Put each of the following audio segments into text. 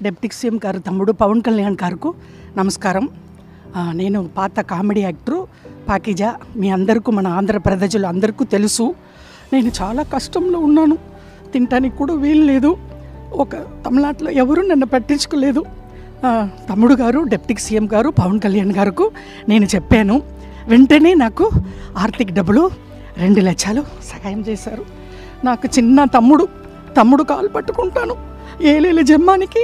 Deputy CM గారు తమ్ముడు పవన్ కళ్యాణ్ గారికి నమస్కారం. నేను పాత కామెడీ యాక్టరు పాకిజా. మీ అందరికీ, మన ఆంధ్ర ప్రజలు అందరికీ తెలుసు. నేను చాలా కష్టంలో ఉన్నాను. తినటానికి కూడా వీలు లేదు. ఒక తమిళనాడులో ఎవరు నన్ను పట్టించుకోలేదు. తమ్ముడు గారు డిప్యూటీ సీఎం గారు పవన్ కళ్యాణ్ గారికి నేను చెప్పాను. వెంటనే నాకు ఆర్థిక డబ్బులు 2 లక్షలు సహాయం చేశారు. నాకు చిన్న తమ్ముడు కాలు పట్టుకుంటాను. ఏలేల జమ్మానికి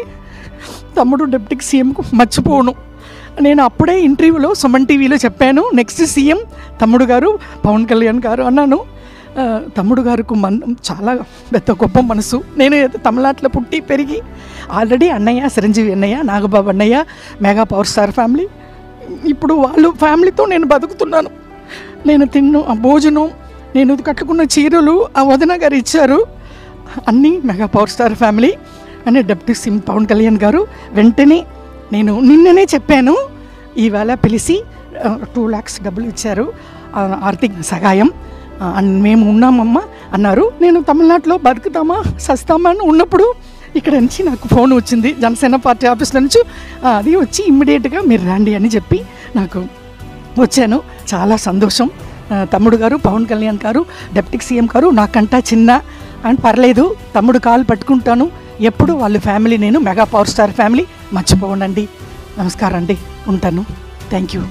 తమ్ముడు డిప్యూటీ సీఎంకు మర్చిపోను. నేను అప్పుడే ఇంటర్వ్యూలో సుమన్ టీవీలో చెప్పాను, నెక్స్ట్ సీఎం తమ్ముడు గారు పవన్ కళ్యాణ్ గారు అన్నాను. తమ్ముడు గారికి చాలా పెద్ద గొప్ప మనసు. నేను తమిళనాడులో పుట్టి పెరిగి ఆల్రెడీ అన్నయ్య చిరంజీవి అన్నయ్య, నాగబాబు అన్నయ్య, మెగా పవర్ స్టార్ ఫ్యామిలీ. ఇప్పుడు వాళ్ళు ఫ్యామిలీతో నేను బతుకుతున్నాను. నేను తిన్న భోజనం, నేను కట్టుకున్న చీరలు ఆ వదిన గారు ఇచ్చారు. అన్నీ మెగా పవర్ స్టార్ ఫ్యామిలీ అని డిప్యూటీ సీఎం పవన్ కళ్యాణ్ గారు. వెంటనే నేను నిన్ననే చెప్పాను, ఈవేళ పిలిచి 2 lakhs డబ్బులు ఇచ్చారు ఆర్థిక సహాయం. మేము ఉన్నామమ్మా అన్నారు. నేను తమిళనాడులో బతుకుతామా సస్తామా అని ఉన్నప్పుడు ఇక్కడ నుంచి నాకు ఫోన్ వచ్చింది జనసేన పార్టీ ఆఫీస్ నుంచి. అది వచ్చి ఇమ్మీడియట్గా మీరు రండి అని చెప్పి నాకు వచ్చాను. చాలా సంతోషం. తమ్ముడు గారు పవన్ కళ్యాణ్ గారు డిప్యూటీ సీఎం గారు నాకంటా చిన్న అని పర్లేదు, తమ్ముడు కాలు పట్టుకుంటాను. ఎప్పుడు వాళ్ళ ఫ్యామిలీ, నేను మెగా పవర్ స్టార్ ఫ్యామిలీ మర్చిపోనండి. నమస్కారం అండి, ఉంటాను. Thank you.